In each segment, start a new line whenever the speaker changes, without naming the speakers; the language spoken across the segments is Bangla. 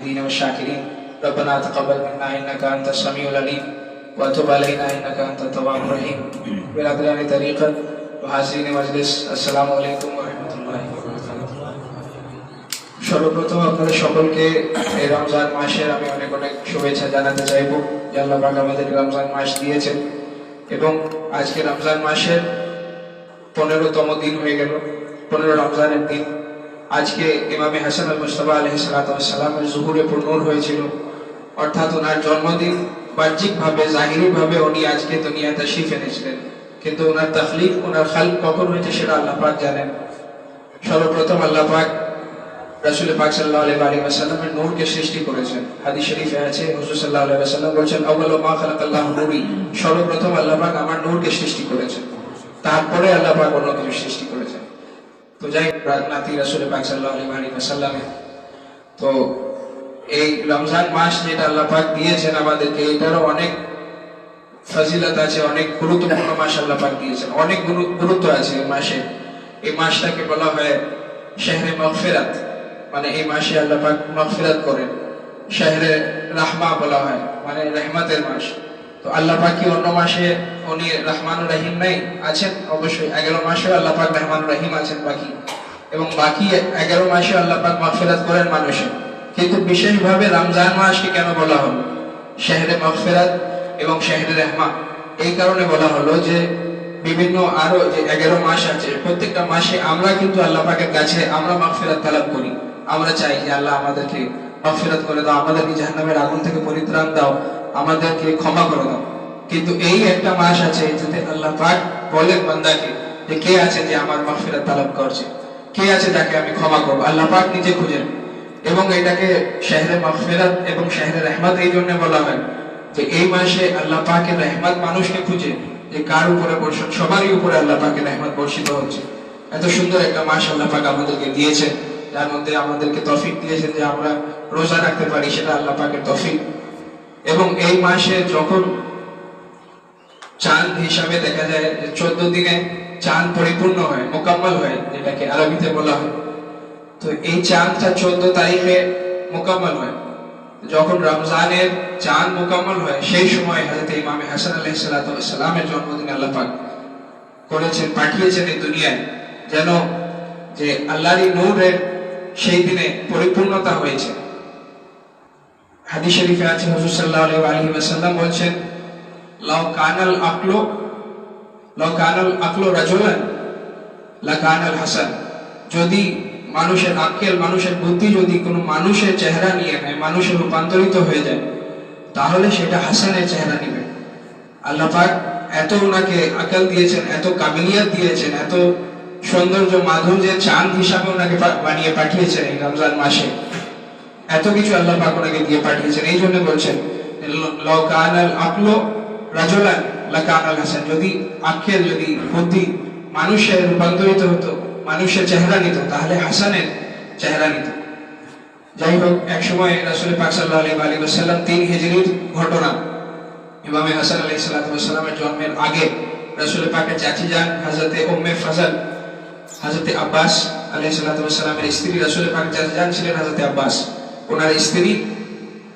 والشاكرين ربنا تقبل منا انك انت السميع العليم وتب علينا انك انت التواب الرحيم برادران طریقت وحاضرین مجلس আসসালামু আলাইকুম ওয়া রাহমাতুল্লাহি ওয়া বারাকাতুহু। সর্বপ্রথম আপনাদের সকলকে এই রমজান মাসের আমি অনেক অনেক শুভেচ্ছা জানাতে চাইবো যে আল্লাহ পাক আমাদের রমজান মাস দিয়েছেন এবং আজকে রমজান মাসের 15তম দিন হয়ে গেল। 15 রমজানের দিন। আজকে ইমামে হাসান আল মুস্তাফা আলাইহিস সালাতু ওয়াস সালামের জুহুরে নূর হয়েছিল, অর্থাৎ ওনার জন্মদিন। বাহ্যিকভাবে জাহিরিভাবে উনি আজকে দুনিয়াতে তাশরীফ এনেছিলেন, কিন্তু ওনার তাখলিক ওনার খালক কখন হয়েছে সেটা আল্লাহ পাক জানেন। সর্বপ্রথম আল্লাহ পাক রাসূল পাক সাল্লাল্লাহু আলাইহি ওয়াসাল্লামের নূরকে সৃষ্টি করেছেন। হাদিস শরীফে আছে হুজুর সাল্লাল্লাহু আলাইহি ওয়াসাল্লাম বলেছেন আউয়ালু মা খালাকাল্লাহু নূরি, সর্বপ্রথম আল্লাহ পাক আমার নূরকে সৃষ্টি করেছেন, তারপরে আল্লাহ পাক অন্য কিছু সৃষ্টি করেছেন। তো যাই নাতি রাসূল পাক সাল্লাল্লাহু আলাইহি ওয়াসাল্লামের তো এই রমজান মাস যেটা আল্লাহ পাক দিয়েছেন আমাদেরকে, এটারও অনেক ফজিলত আছে, অনেক গুরুত্বপূর্ণ মাস আল্লাহ পাক দিয়েছেন, অনেক গুরুত্ব আছে এই মাসে। এই মাসটাকে বলা হয় শাহরে মাগফিরাত, মানে এই মাসে আল্লাহ পাক মাগফিরাত করেন। শাহরে রাহমা বলা হয়, মানে রহমতের মাস। তো আল্লাহ পাক কি অন্য মাসে উনি রহমানুর রহিম নাই? আছেন অবশ্যই। 11 মাসে আল্লাহ পাক রহমানুর রহিম আছেন বাকি, এবং বাকি 11 মাসে আল্লাহ পাক মাগফিরাত করেন মানুষের। কিন্তু বিশেষভাবে রমজান মাসকে কেন বলা হলো শাহরে মাগফিরাত এবং শাহরে রহমা? এই কারণে বলা হলো যে বিভিন্ন আরো যে 11 মাস আছে, প্রত্যেকটা মাসে আমরা কিন্তু আল্লাহ পাকের কাছে আমরা মাগফিরাত তালাব করি। আমরা চাই যে আল্লাহ আমাদেরকে মাগফিরাত করে দাও, আমাদেরকে জাহান্নামের আগুন থেকে পরিত্রাণ দাও, আমাদেরকে ক্ষমা করে দাও। কিন্তু এই একটা মাস আছে যেতে আল্লাহ পাক বলেন বান্দাকে যে কে আছে যে আমার মাগফিরাত তালাব করছে, কে আছে যাকে আমি ক্ষমা করব। আল্লাহ পাক নিজে খুঁজেন, এবং এটাকে শাহরে মাগফিরাত এবং শাহরে রহমত এই জন্য বলা হয় যে এই মাসে আল্লাহ পাকের রহমত মানুষকে খুঁজে যে কার উপরে বর্ষণ, সবারই উপরে আল্লাহ পাকের রহমত বর্ষিত হচ্ছে। এত সুন্দর একটা মাস আল্লাহ পাক আমাদেরকে দিয়েছেন, যার মধ্যে আমাদেরকে তৌফিক দিয়েছেন যে আমরা রোজা রাখতে পারি, সেটা আল্লাহ পাকের তৌফিক। এবং এই মাসে যখন চাঁদ হিসাবে দেখা যায় যে 14 দিনে চাঁদ পরিপূর্ণ হয়, মোকাম্মল হয়, যেটাকে আরবিতে বলা হয়। তো এই চাঁদটা 14 তারিখে মোকাম্মল হয়। যখন রমজানের চাঁদ মোকাম্মল হয় সেই সময় হযরত ইমাম হাসান আলাইহিস সালামের জন্মদিন আল্লাহ পাক করেছেন, পাঠিয়েছেন এই দুনিয়ায়, যেন যে আল্লাহর নূরের সেই দিনে পরিপূর্ণতা হয়েছে। হাদিস শরীফে আছে হুজুর সাল্লাল্লাহু আলাইহি ওয়াসাল্লাম বলেছেন লাউ কানাল আকলু রাজুলান লাকানাল হাসান, যদি মানুষের আক্কেল, মানুষের বুদ্ধি যদি কোনো মানুষের চেহারা নিয়ে নেয়, মানুষের রূপান্তরিত হয়ে যায়, তাহলে সেটা হাসানের চেহারা নিবে। আল্লাহ পাক এত ওনাকে আকল দিয়েছেন, এত কাবিলিয়াত দিয়েছেন, এত সৌন্দর্য মাধুর্যের চাঁদ হিসাবে ওনাকে বানিয়ে পাঠিয়েছেন এই রমজান মাসে। এত কিছু আল্লাহ পাক ওনাকে দিয়ে পাঠিয়েছেন। এই জন্য বলছেন লাউ কানাল আকলু রাজুলান লাকানাল হাসান, যদি আক্কেল, যদি বুদ্ধি মানুষের রূপান্তরিত হতো, মানুষের চেহারা নিত, তাহলে হাসানের চেহারা নিত। যাই হোক, এক সময় রাসূল পাক সাল্লাল্লাহু আলাইহি ওয়াসাল্লাম 3 হিজরির ঘটনা, ইমামে হাসান আলাইহিস সালামের জন্মের আগে রাসূল পাকের চাচি যান হযরতে উম্মে ফজল, হযরতে আব্বাস আলাইহিস সালামের স্ত্রী, রাসূল পাকের চাচি যান ছিলেন হযরতে আব্বাস। ওনার স্ত্রী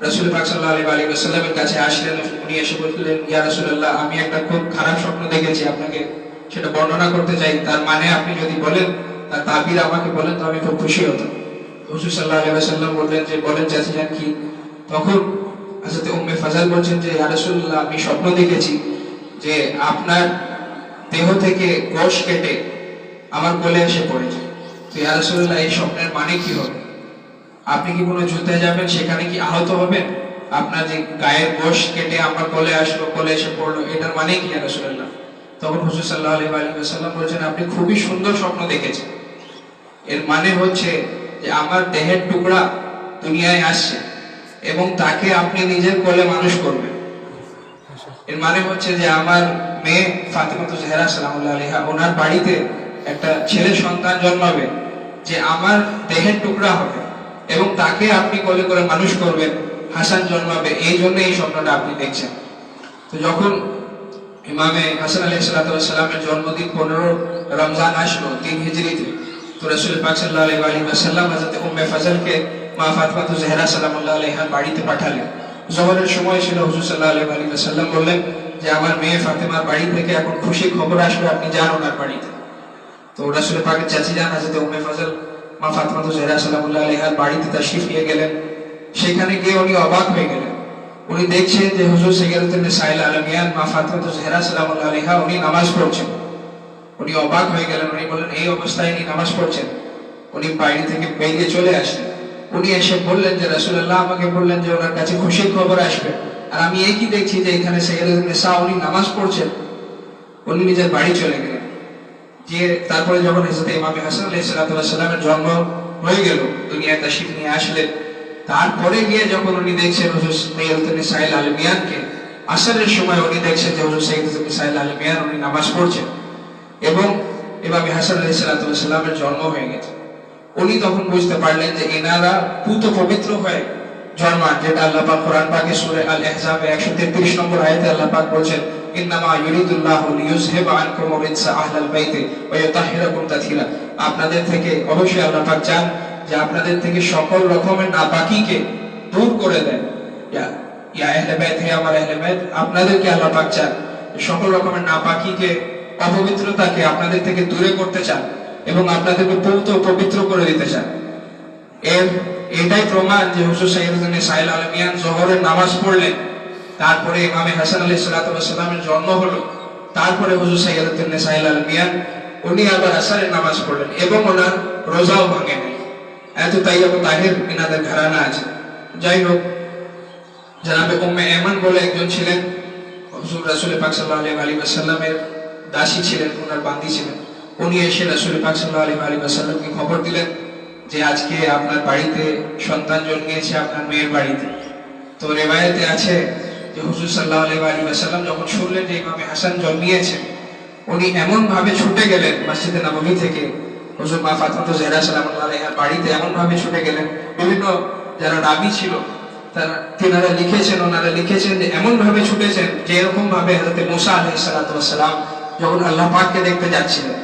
রাসূল পাক সাল্লাল্লাহু আলাইহি ওয়াসাল্লামের কাছে আসলেন। উনি এসে বললেন ইয়া রাসূলুল্লাহ, আমি একটা খুব খারাপ স্বপ্ন দেখেছি, আপনাকে সেটা বর্ণনা করতে চাই, তার মানে আপনি যদি বলেন, তার তাবির আমাকে বলেন, তো আমি খুব খুশি হতাম। হুজুর সাল্লাল্লাহু আলাইহি ওয়াসাল্লাম বললেন যে বলেন চাচি যান কি? তখন হযরত উম্মে ফজল বলছেন যে ইয়া রাসূলুল্লাহ, আমি স্বপ্ন দেখেছি যে আপনার দেহ থেকে গোশ কেটে আমার কোলে এসে পড়েছে। তো ইয়া রাসূলুল্লাহ, এই স্বপ্নের মানে কি হবে? আপনি কি কোনো যুদ্ধে যাবেন, সেখানে কি আহত হবেন? আপনার যে গায়ের গোশ কেটে আমার কোলে আসলো, কোলে এসে পড়লো, এটার মানে কি ইয়া রাসূলুল্লাহ? তখন হুজুর সাল্লাল্লাহু আলাইহি ওয়াসাল্লাম বলেছেন আপনি খুবই সুন্দর স্বপ্ন দেখেছেন। এর মানে হচ্ছে যে আমার দেহের টুকরা দুনিয়ায় আসছে এবং তাকে আপনি নিজের কোলে মানুষ করবেন। এর মানে হচ্ছে যে আমার মেয়ে ফাতিমা জাহরা সালামুল্লাহ আলাইহা, ওনার বাড়িতে একটা ছেলে সন্তান জন্মাবে যে আমার দেহের টুকরা হবে, এবং তাকে আপনি কোলে করে মানুষ করবেন, হাসান জন্মাবে। এই জন্য এই স্বপ্নটা আপনি দেখছেন। তো যখন ইমামে হাসান আলাইহিস সালামের জন্মদিন 15 রমজান আসলো 3 হিজরিতে, তো রাসূল পাক সাল্লাল্লাহু আলাইহি ওয়াসাল্লাম হযরত উম্মে ফজলকে মা ফাতিমা জোহরা সালামুল্লাহ আলাইহার বাড়িতে পাঠালেন। জোহরের সময় ছিল, হুজুর সাল্লাল্লাহু আলাইহি ওয়াসাল্লাম বললেন যে আমার মেয়ে ফাতেমার বাড়ি থেকে এখন খুশি খবর আসবে, আপনি যান ওনার বাড়িতে। তো রাসূল পাকের চাচি যান হযরত উম্মে ফজল মা ফাতিমা জোহরা সালামুল্লাহ আলাইহার বাড়িতে তাশরীফ নিয়ে গেলেন। সেখানে গিয়ে উনি অবাক হয়ে গেলেন। উনি দেখছেন যে হুজুর সাইয়্যিদাতুন নিসাইল আলামিয়ান মা ফাতিমা জোহরা সালামুল্লাহ আলাইহা উনি নামাজ পড়ছেন। উনি অবাক হয়ে গেলেন। উনি বললেন এই অবস্থায় উনি নামাজ পড়ছেন? উনি বাইরে থেকে বেরিয়ে চলে আসলেন। উনি এসে বললেন যে রাসূলুল্লাহ আমাকে বললেন যে ওনার কাছে খুশির খবর আসবে, আর আমি একই দেখছি যে এখানে সাইয়্যিদাতুন নিসা উনি নামাজ পড়ছেন। উনি নিজের বাড়ি চলে গেলেন। যে তারপরে যখন হযরত ইমাম হাসান আলাইহিস সালামের জন্ম হয়ে গেল, দুনিয়ায় তাশরীফ নিয়ে আসলেন। তারপরে গিয়ে যখন উনি দেখছেন হুজুর সাইয়্যিদাতুন নিসা আলামিয়ানকে, আসরের সময় উনি দেখছেন যে হুজুর সাইয়্যিদাতুন নিসা আলামিয়ান উনি নামাজ পড়ছেন এবং ইমাম হাসান আলাইহিস সালামের জন্ম হয়ে গেছে। উনি তখন বুঝতে পারলেন যে এনারা পুত পবিত্র হয়ে জন্মান, যেটা আল্লাহ পাক কোরআন পাকে সূরা আল আহজাবে 133 নম্বর আয়াতে আল্লাহ পাক বলেন ইন্নামা ইউরিদুল্লাহু লিইয়ুযহিবা আনকুম রিজসা আহলাল বাইতি ওয়া ইউতাহহিরাকুম তাতহীরা। আপনাদের থেকে অবশ্যই আল্লাহ পাক চান যে আপনাদের থেকে সকল রকমের নাপাকিকে দূর করে দেন। ইয়া আহলে বাইত, হে আমার আহলে বাইত, আপনাদেরকে আল্লাহ পাক চান সকল রকমের নাপাকিকে, অপবিত্রতাকে আপনাদের থেকে দূরে করতে চান এবং আপনাদেরকে পবিত্র করে দিতে চান। এটাই প্রমাণ যে হুজুর সাইয়্যিদাতুন নিসা আলামিয়ান যোহরের নামাজ পড়লেন, তারপরে ইমাম হাসান আলাইহিস সালামের জন্ম হলো, তারপরে হুজুর সাইয়্যিদাতুন নিসা আলামিয়ান উনি আবার আসরের নামাজ পড়লেন এবং ওনার রোজাও ভাঙে নাই। এত তাইয়্যিব তাহির ইনাদের ঘরানা আছে। যাই হোক, জনাবে উম্মে আয়মান বলে একজন ছিলেন, হুজুর রাসূল পাক সাল্লাল্লাহু আলাইহি ওয়াসাল্লামের দাসী ছিলেন, ওনার বান্দী ছিলেন। উনি এসে রাসূল পাক সাল্লাল্লাহু আলাইহি ওয়াসাল্লামকে খবর দিলেন যে আজকে আপনার বাড়িতে সন্তান জন্মেছে, আপনার মেয়ের বাড়িতে। তো রিওয়ায়াতে আছে যে হুজুর সাল্লাল্লাহু আলাইহি ওয়াসাল্লাম যখন শুনলেন যে ইমাম হাসান জন্মিয়েছেন, উনি এমন ভাবে ছুটে গেলেন মসজিদে নববী থেকে হুজুর মা ফাতিমা জোহরা সালামুল্লাহ আলাইহার বাড়িতে, এমন ভাবে ছুটে গেলেন। বিভিন্ন যারা রাবী ছিল ওনারা লিখেছেন যে এমন ভাবে ছুটেছেন যে এরকম ভাবে হযরত মুসা আলাইহিস সালাম যখন আল্লাহ পাককে দেখতে যাচ্ছিলেন,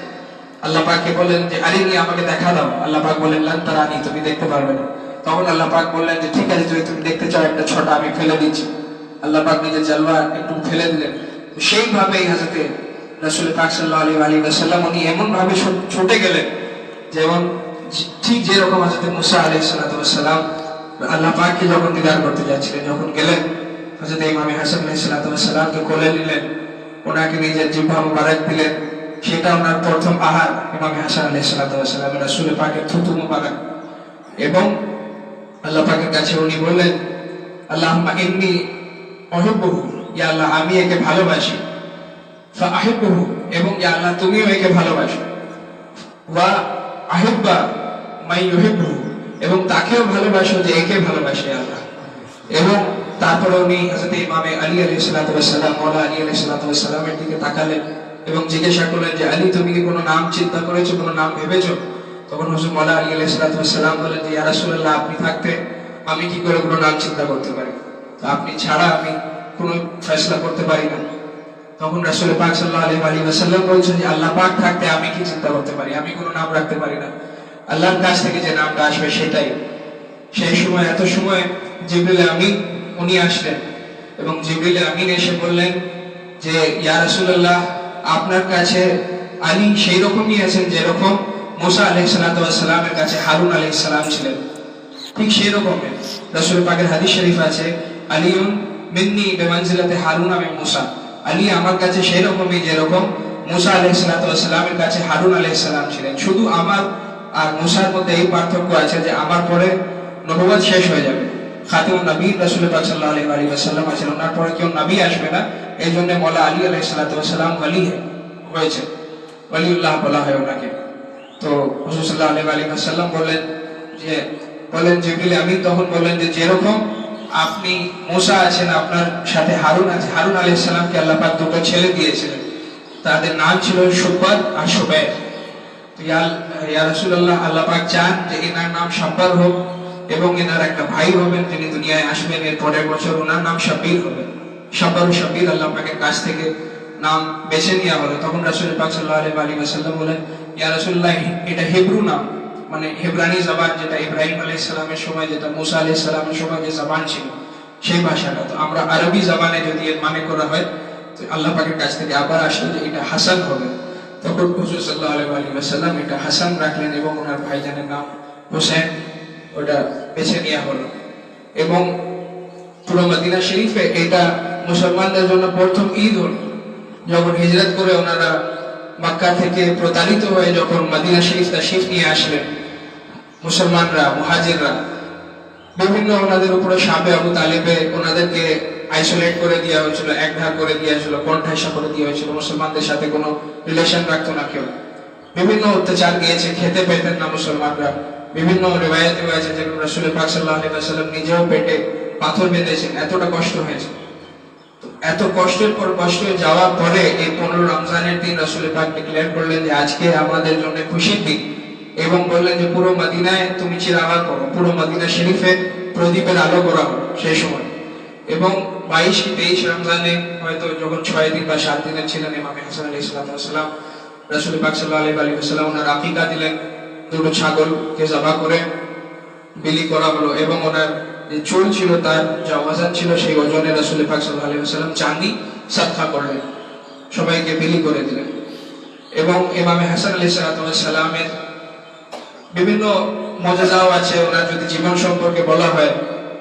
আল্লাহ পাককে বললেন যে আরিনি, আমাকে দেখা দাও। আল্লাহ পাক বললেন লান তারানি, তুমি দেখতে পারবে না। তখন আল্লাহ পাক বললেন যে ঠিক আছে, তুমি দেখতে চাও, একটা ছোটা আমি ফেলে দিচ্ছি। আল্লাহ পাক নিজের জালওয়া একটু ফেলে দিলেন। সেইভাবেই হযরত রাসূল পাক সাল্লাল্লাহু আলাইহি ওয়াসাল্লাম উনি এমন ভাবে ছুটে গেলেন যেমন ঠিক যেরকম হযরত মুসা আলাইহিস সালাম আল্লাহ পাককে যখন দিদার করতে যাচ্ছিলেন, যখন গেলেন হযরত ইমাম হাসান আলাইহিস সালামকে কোলে নিলেন, ওনাকে নিজের জিহ্বা মুবারক দিলেন। সেটা ওনার প্রথম আহার ইমাম হাসান আলাইহিস সালাম রাসূল পাকের থুতু মুবারক। এবং আল্লাহ পাকের কাছে উনি বললেন আল্লাহুম্মা ইন্নী উহিব্বুহু, ইয়া আল্লাহ আমি একে ভালোবাসি। ফাআহিব্বুহু, এবং ইয়া আল্লাহ তুমিও একে ভালোবাসো। ওয়া আহিব্বা মাই ইউহিব্বুহু, এবং তাকেও ভালোবাসো যে একে ভালোবাসে আল্লাহ। এবং তারপরে উনি হযরত ইমাম আলী আলাইহিস সালাম মাওলা আলী আলাইহিস সালামের দিকে তাকালেন এবং জিজ্ঞাসা করলেন যে আলী, তুমি কি কোনো নাম চিন্তা করেছো, কোনো নাম ভেবেছো? তখন হুজুর মাওলা আলী আলাইহিস সালাম বললেন যে ইয়া রাসূলুল্লাহ, আপনি থাকতে আমি কি করে কোনো নাম চিন্তা করতে পারি? তো আপনি ছাড়া আমি কোনো ফয়সালা করতে পারি না। তখন রাসূল পাক সাল্লাল্লাহু আলাইহি ওয়াসাল্লাম বলছেন যে আল্লাহ পাক থাকতে আমি কি চিন্তা করতে পারি? আমি কোনো নাম রাখতে পারি না। আল্লাহর কাছ থেকে যে নামটা আসবে সেটাই। সেই সময় এত সময় জিবরিল আমিন উনি আসলেন এবং জিবরিল আমিন এসে বললেন যে ইয়া রাসূলুল্লাহ, আপনার কাছে আলী সেই রকমই আছেন যেরকম মুসা আলাইহিস সালামের কাছে হারুন আলাইহিস সালাম ছিলেন, ঠিক সেই রকমের। রাসূল পাকের হাদিস শরীফ আছে আলিউন মিন্নি বিমানজিলাতে হারুন মিন মুসা, আলী আমার কাছে সেই রকমই যেরকম মুসা আলাইহিস সালামের কাছে হারুন আলাইহিস সালাম ছিলেন। শুধু আমার আর মুসার মধ্যে এই পার্থক্য আছে যে আমার পরে নবুয়ত শেষ হয়ে যাবে, খাতিমুন নবী রাসূল পাক সাল্লাল্লাহু আলাইহি ওয়াসাল্লাম আছেন, ওনার পরে কেউ নবী আসবে না। এই জন্য মাওলা আলী আলাইহিস সালাম ওয়ালি হয়েছে, ওয়ালিউল্লাহ বলা হয় ওনাকে। তো হুজুর সাল্লাল্লাহু আলাইহি ওয়াসাল্লাম বলেন জিবরিল আমিন তখন বলেন যে যেরকম আপনি মুসা আছেন, আপনার সাথে হারুন আছে। হারুন আলাইহিস সালামকে আল্লাহ পাক দুটো ছেলে দিয়েছিলেন, তাদের নাম ছিল সুব্বার আর সুবাইর। তো ইয়া রাসূলুল্লাহ, আল্লাহ পাক চান যে এনার নাম সাব্বার হোক এবং এনার একটা ভাই হবেন যিনি দুনিয়ায় আসবেন এর পরের বছর, ওনার নাম শাব্বির হবে। সাব্বার ও শাব্বির আল্লাহ পাকের কাছ থেকে নাম বেছে নেওয়া হলো। তখন রাসূল পাক সাল্লাল্লাহু আলাইহি ওয়াসাল্লাম বলেন ইয়া রাসূলুল্লাহ, এটা হিব্রু নাম, মানে হেব্রানি জবান, যেটা ইব্রাহিম আলাইহিস সালামের সময়, যেটা মুসা আলাইহিস সালামের সময় যে জবান ছিল সেই ভাষাটা। তো আমরা আরবি জবানে যদি এর মানে করা হয়, তো আল্লাহ পাকের কাছ থেকে আবার আসলে যে এটা হাসান হবে, তখন হুজুর সাল্লাল্লাহু আলাইহি ওয়াসাল্লাম এটা হাসান রাখলেন এবং ওনার ভাইজানের নাম হোসেন ওটা বেছে নেওয়া হলো। এবং পুরো মদিনা শরীফে এটা মুসলমানদের জন্য প্রথম ঈদ হল। যখন হিজরত করে ওনারা মক্কা থেকে প্রতারিত হয়ে যখন মদিনা শরীফ তাশরীফ নিয়ে আসলেন মুসলমানরা, মুহাজিররা, বিভিন্ন ওনাদের উপরে সাবে আবু তালেবে ওনাদেরকে আইসোলেট করে দেওয়া হয়েছিল, একধার করে দেওয়া হয়েছিল, কণ্ঠাসা করে দেওয়া হয়েছিল, মুসলমানদের সাথে কোনো রিলেশন রাখতো না কেউ। বিভিন্ন অত্যাচার গিয়েছে, খেতে পেতেন না মুসলমানরা। বিভিন্ন রিওয়ায়াতে হয়েছে যে রাসূল পাক সাল্লাল্লাহু আলাইহি ওয়াসাল্লাম নিজেও পেটে পাথর বেঁধেছেন, এতটা কষ্ট হয়েছে। এত কষ্টের পর কষ্ট যাওয়ার পরে এই 15 রমজানের দিন রাসূল পাক ডিক্লেয়ার করলেন যে আজকে আমাদের জন্য খুশির দিন, এবং বললেন যে পুরো মদিনায় তুমি চিরাগাল করো, পুরো মদিনা শরীফে প্রদীপের আলো করা হোক সেই সময়। এবং 22 কি 23 রমজানে হয়তো যখন 6 দিন বা 7 দিনের ছিলেন ইমামে হাসান আলাইহিস সালাম, রাসূল পাক সাল্লাল্লাহু আলাইহি ওয়াসাল্লাম ওনার আকিকা দিলেন, দুটো ছাগলকে জবাই করে বিলি করা হলো। এবং ওনার যে চুল ছিল তার যে ওজন ছিল সেই ওজনে রাসূল পাক সাল্লাল্লাহু আলাইহি ওয়াসাল্লাম চাঁদি সাদকা করলেন, সবাইকে বিলি করে দিলেন। এবং ইমামে হাসান আলাইহিস সালামের বিভিন্ন মজাজাও আছে। ওনার যদি জীবন সম্পর্কে বলা হয়,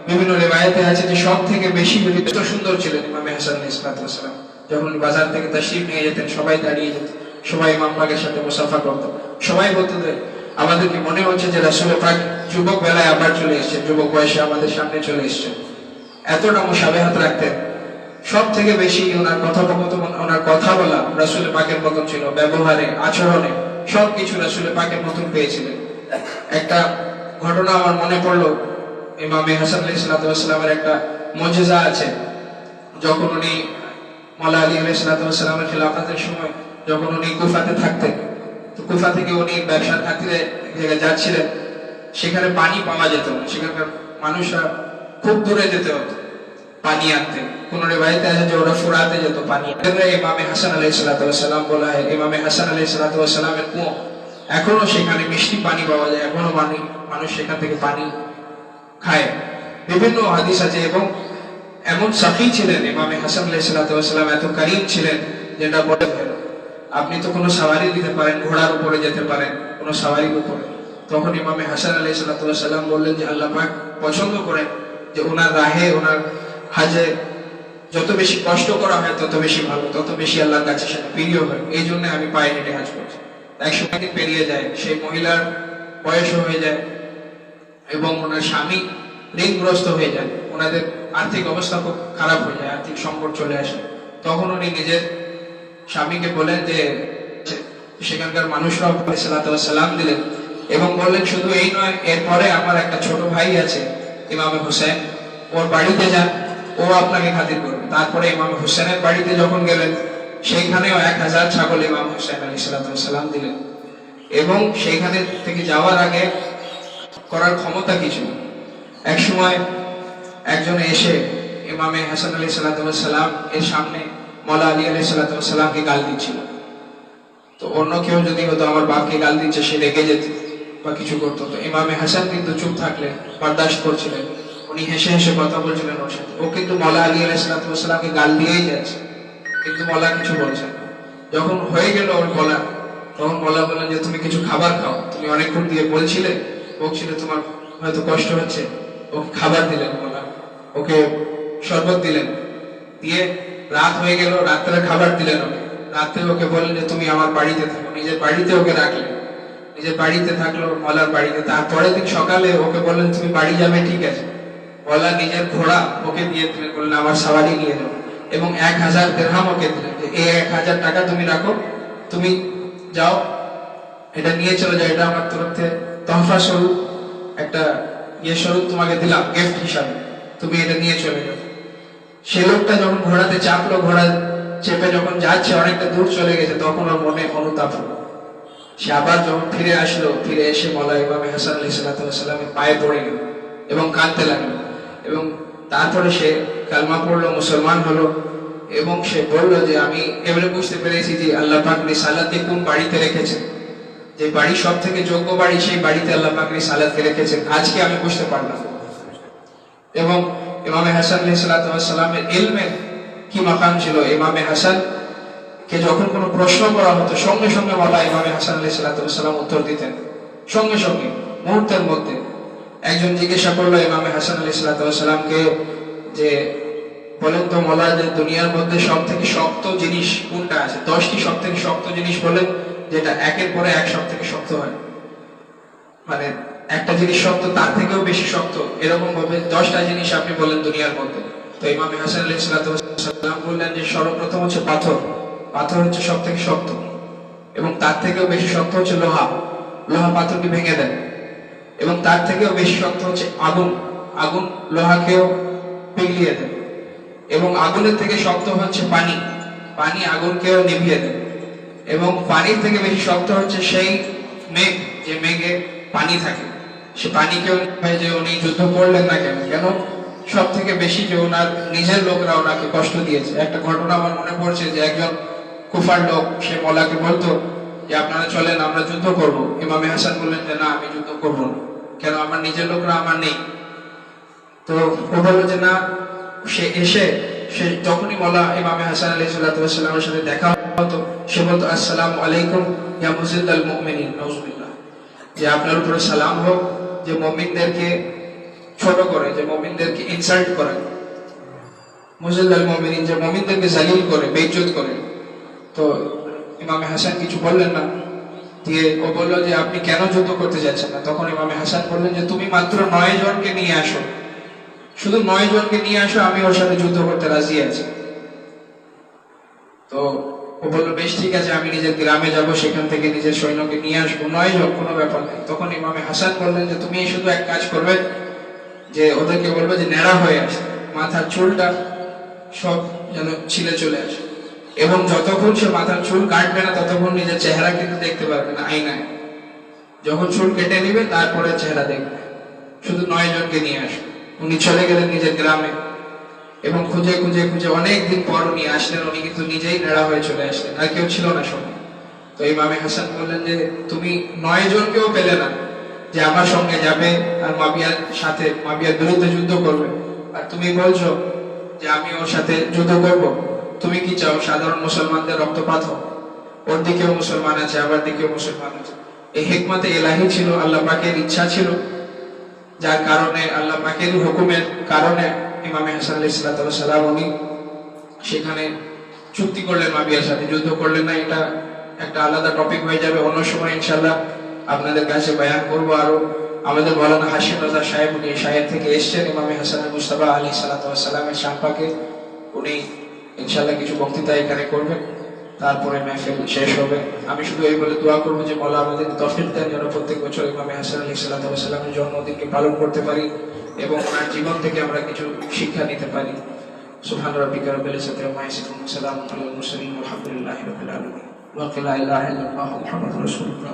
বিভিন্ন রিওয়ায়াতে আছে যে সব থেকে বেশি যদি এত সুন্দর ছিলেন ইমামে হাসান আলাইহিস সালাম। যখন বাজার থেকে তাশরীফ নিয়ে যেতেন সবাই দাঁড়িয়ে যেত, সবাই ইমাম পাকের সাথে মুসাফা করত, সবাই বলতো যে আমাদেরকে মনে হচ্ছে যে রাসূল পাক যুবক বেলায় আবার চলে এসেছেন, যুবক বয়সে আমাদের সামনে চলে এসেছেন। এতটা মুশাবাহাত রাখতেন। সব থেকে বেশি ওনার কথোপকথন, ওনার কথা বলা রাসূল পাকের মতন ছিল, ব্যবহারে, আচরণে সবকিছু রাসূল পাকের মতন পেয়েছিলেন। একটা ঘটনা আমার মনে পড়লো, ইমামে হাসান আলাইহিস সালামের একটা মুজিজা আছে। যখন উনি মাওলা আলী আলাইহিস সালামের খিলাফতের সময় যখন উনি কুফাতে থাকতেন, তো কুফা থেকে উনি ব্যবসার খাতিরে এক জায়গায় যাচ্ছিলেন, সেখানে পানি পাওয়া যেত না, সেখানকার মানুষরা খুব দূরে যেতে হতো পানি আনতে। কোন রিওয়ায়াতে আছে যে ওরা ফুরাতে যেত পানি আনতে। ইমামে হাসান আলাইহিস সালাম বলা হয়, ইমামে হাসান আলাইহিস সালামের কুয়ো এখনো সেখানে মিষ্টি পানি পাওয়া যায়, এখনো মানুষ সেখান থেকে পানি খায়। বিভিন্ন হাদিস আছে। এবং এমন সাফি ছিলেন ইমামে হাসান আলাইহিস সালাম, এত কারীম ছিলেন যেটা বলে আপনি তো কোনো সাওয়ারি দিতে পারেন, ঘোড়ার উপরে যেতে পারেন, কোনো সাওয়ারির উপরে। তখন ইমামে হাসান আলাইহিস সালাম বললেন যে আল্লাহ পাক পছন্দ করেন যে ওনার রাহে, ওনার হাজে যত বেশি কষ্ট করা হয় তত বেশি ভালো, তত বেশি আল্লাহর কাছে সেটা প্রিয় হয়। এই জন্য আমি পায়ে হেঁটে হাজ করছি। 100 দিন পেরিয়ে যায়, সেই মহিলার বয়স হয়ে যায় এবং ওনার স্বামী ঋণগ্রস্ত হয়ে যায়, ওনাদের আর্থিক অবস্থা খুব খারাপ হয়ে যায়, আর্থিক সংকট চলে আসে। তখন উনি নিজের স্বামীকে বলেন যে সেখানকার মানুষরাও সালাম দিলেন এবং বললেন শুধু এই নয়, এরপরে আমার একটা ছোট ভাই আছে ইমামে হোসেন, ওর বাড়িতে যান, ও আপনাকে খাতির করবে। তারপরে ইমাম হোসেনের বাড়িতে যখন গেলেন, সেইখানেও 1000 ছাগল ইমাম হোসেন আলাইহিস সালাম দিলেন। এবং সেইখানে থেকে যাওয়ার আগে করার ক্ষমতা কিছু। এক সময় একজন এসে ইমামে হাসান আলাইহিস সালাম এর সামনে মাওলা আলী আলাইহিস সালামকে গাল দিচ্ছিল। তো অন্য কেউ যদি হতো আমার বাপকে গাল দিচ্ছে, সে রেগে যেত বা কিছু করতো। তো ইমামে হাসান কিন্তু চুপ থাকলেন, বরদাস্ত করছিলেন। উনি হেসে হেসে কথা বলছিলেন ওর সাথে। ও কিন্তু মাওলা আলী আলাইহিস সালামকে গাল দিয়েই যাচ্ছে, কিন্তু মাওলা কিছু বলছেন না। যখন হয়ে গেল ওর বলা, তখন মাওলা বললেন যে তুমি কিছু খাবার খাও, তুমি অনেকক্ষণ দিয়ে বলছিলে, বকছিলে, তোমার হয়তো কষ্ট হচ্ছে। ওকে খাবার দিলেন মাওলা, ওকে শরবত দিলেন, দিয়ে রাত হয়ে গেল, রাত্রে খাবার দিলেন ওকে। রাতে ওকে বললেন যে তুমি আমার বাড়িতে থাকো, নিজের বাড়িতে ওকে রাখলেন, নিজের বাড়িতে থাকলো মাওলার বাড়িতে। তারপরের দিন সকালে ওকে বললেন তুমি বাড়ি যাবে, ঠিক আছে। মাওলা নিজের ঘোড়া ওকে দিয়ে দিলেন, বললেন আমার সাওয়ারি নিয়ে যাও, এবং 1000 দিরহাম ওকে দিলেন যে এই 1000 টাকা তুমি রাখো, তুমি যাও, এটা নিয়ে চলে যাও, এটা আমার তরফ থেকে তোহফা স্বরূপ, একটা স্বরূপ তোমাকে দিলাম, গিফট হিসাবে, তুমি এটা নিয়ে চলে যাও। সে লোকটা যখন ঘোড়াতে চাপলো, ঘোড়া চেপে যখন যাচ্ছে, অনেকটা দূর চলে গেছে, তখন ওর মনে অনুতাপ হলো। সে আবার যখন ফিরে আসলো, ফিরে এসে মাওলা ইমামে হাসান আলাইহিস সালামের পায়ে পড়ে গেল এবং কাঁদতে লাগলো। এবং তারপরে সে কালমা পড়লো, মুসলমান হলো। এবং সে বলল যে আমি এবারে বুঝতে পেরেছি যে আল্লাহ পাক রিসালাতে কোন বাড়িতে রেখেছেন। যে বাড়ি সব থেকে যোগ্য বাড়ি, সেই বাড়িতে আল্লাহ পাক রিসালাতকে রেখেছেন। আজকে আমি বুঝতে পারলাম। এবং ইমামে হাসান আলাইহিস সালামের ইলমের কি মাকাম ছিল। ইমামে হাসান কে যখন কোনো প্রশ্ন করা হতো, সঙ্গে সঙ্গে মাওলা ইমামে হাসান আলাইহিস সালাম উত্তর দিতেন, সঙ্গে সঙ্গে, মুহূর্তের মধ্যে। একজন জিজ্ঞাসা করলো ইমামে হাসান আলাইহিস সালামকে যে বলেন তো মাওলা, যে দুনিয়ার মধ্যে সব থেকে শক্ত জিনিস কোনটা আছে? 10টি সব থেকে শক্ত জিনিস বলেন, যেটা একের পরে এক সব থেকে শক্ত হয়। মানে একটা জিনিস শক্ত, তার থেকেও বেশি শক্ত, এরকম ভাবে 10টা জিনিস আপনি বলেন দুনিয়ার মধ্যে। তো ইমামে হাসান আলাইহিস সালাম বললেন যে সর্বপ্রথম হচ্ছে পাথর। পাথর হচ্ছে সব থেকে শক্ত, এবং তার থেকেও বেশি শক্ত হচ্ছে লোহা। লোহা পাথরকে ভেঙে দেয়। এবং তার থেকেও বেশি শক্ত হচ্ছে আগুন। আগুন লোহাকেও পিঘলিয়ে দেয়। এবং আগুনের থেকে শক্ত হচ্ছে পানি। পানি আগুনকেও নিভিয়ে দেয়। এবং পানির থেকে বেশি শক্ত হচ্ছে সেই মেঘ, যে মেঘে পানি থাকে। সে পানিকেও যে উনি যুদ্ধ করলেন না কেন? কেন? সব থেকে বেশি যে ওনার নিজের লোকরা ওনাকে কষ্ট দিয়েছে। একটা ঘটনা আমার মনে পড়ছে যে একজন কুফার লোক, সে মওলাকে বলতো যে আপনারা চলেন, আমরা যুদ্ধ করব। ইমামে হাসান বললেন যে না, আমি যুদ্ধ করবো না। কেন? আমার নিজের লোকরা আমার নেই। তো ও বললো যে না। সে এসে, সে যখনই মওলা ইমামে হাসান আলাইহিস সালামের সাথে দেখা হতো, সে বলতো আসসালামু আলাইকুম ইয়া মুজিল্লাল মুমিনিন, নাউজুবিল্লাহ, যে আপনার উপরে সালাম হোক, যে মুমিনদেরকে ছোট করে, যে মুমিনদেরকে ইনসাল্ট করে। মুজিল্লাল মুমিনিন, যে মুমিনদেরকে জালিল করে, বেইজ্জত করে। তো ইমামে হাসান কিছু বললেন না। দিয়ে ও বললো যে আপনি কেন যুদ্ধ করতে যাচ্ছেন না? তখন ইমামে হাসান বললেন যে তুমি মাত্র 9 জনকে নিয়ে আসো, শুধু 9 জনকে নিয়ে আসো, আমি ওর সাথে যুদ্ধ করতে রাজি আছি। তো ও বললো বেশ ঠিক আছে, আমি নিজের গ্রামে যাব, সেখান থেকে নিজের সৈন্যকে নিয়ে আসবো। 9 জন, কোনো ব্যাপার নেই। তখন ইমামে হাসান বললেন যে তুমি শুধু এক কাজ করবে, যে ওদেরকে বলবে যে ন্যাড়া হয়ে আসে, মাথার চুলটা সব যেন ছিলে চলে আসে। এবং যতক্ষণ সে মাথার চুল কাটবে না, ততক্ষণ নিজের চেহারা কিন্তু দেখতে পারবে না আয়নায়। যখন চুল কেটে নিবে, তারপরে চেহারা দেখবে। শুধু 9 জনকে নিয়ে আসবে। উনি চলে গেলেন নিজের গ্রামে, এবং খুঁজে খুঁজে খুঁজে অনেক দিন পর উনি আসলেন। উনি কিন্তু নিজেই নেড়া হয়ে চলে আসলেন, আর কেউ ছিল না সঙ্গে। তো ইমামে হাসান বললেন যে তুমি 9 জনকেও পেলে না, যে আমার সঙ্গে যাবে আর মাবিয়ার সাথে, মাবিয়ার বিরুদ্ধে যুদ্ধ করবে, আর তুমি বলছো যে আমি ওর সাথে যুদ্ধ করব। তুমি কি চাও? সাধারণ মুসলমানদের রক্তপাত হোক? ওর দিকেও মুসলমান আছে, আবার দিকেও মুসলমান আছে। এই হিকমতে ইলাহি ছিল, আল্লাহ পাকের ইচ্ছা ছিল, যার কারণে, আল্লাহ পাকের হুকুমের কারণে ইমামে হাসান আলাইহিস সালাম উনি সেখানে চুক্তি করলেন, মাবিয়ার সাথে যুদ্ধ করলেন না। এটা একটা আলাদা টপিক হয়ে যাবে, অন্য সময় ইনশাআল্লাহ আপনাদের কাছে বয়ান করবো। আরো আমাদের মাওলানা হাশিম রাজা সাহেব, উনি শাহের থেকে এসছেন ইমামে হাসান মুস্তাফা আলাইহিস সালামের শানপাকে। উনি ইনশাআল্লাহ কিছু বক্তৃতা এখানে করবেন, তারপরে মাহফিল শেষ হবে। আমি শুধু এই বলে দোয়া করবো যে মাওলা আমাদেরকে তৌফিক দেন যেন প্রত্যেক বছর ইমামে হাসান আলাইহিস সালামের জন্মদিনকে পালন করতে পারি, এবং ওনার জীবন থেকে আমরা কিছু শিক্ষা নিতে পারি। সুবহান রাব্বিকা রাব্বিল ইজ্জাতি আম্মা ইয়াসিফুন, সালামুন আলাল মুরসালিন, ওয়ালহামদুলিল্লাহি রাব্বিল আলামিন। ওয়া লা ইলাহা ইল্লাল্লাহু মুহাম্মাদুর রাসূলুল্লাহ।